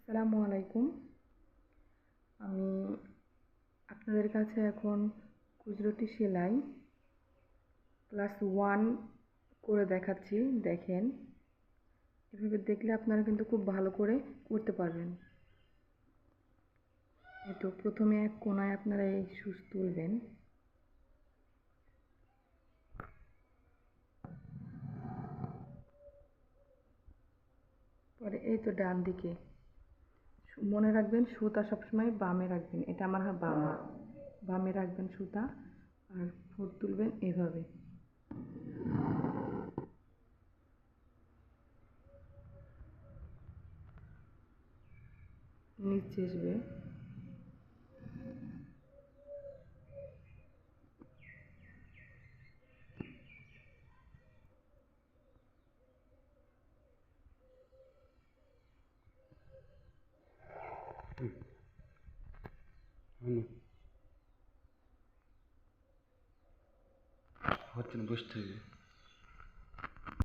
আসসালামু আলাইকুম। আমি আপনাদের কাছে এখন গুজরাটি সেলাই ক্লাস 1 করে দেখাচ্ছি। দেখেন, এভাবে দেখলে আপনারা কিন্তু খুব ভালো করে করতে পারবেন। এই তো প্রথমে এক কোণায় আপনারা এই সুচ তুলবেন, পরে এই তো ডান দিকে মনে রাখবেন সুতা সবসময় বামে রাখবেন। এটা আমার বাম হাত, বামে রাখবেন সুতা আর ফুট তুলবেন এভাবে। নিচে আসবে, হচ্ছে না, বসতে হবে।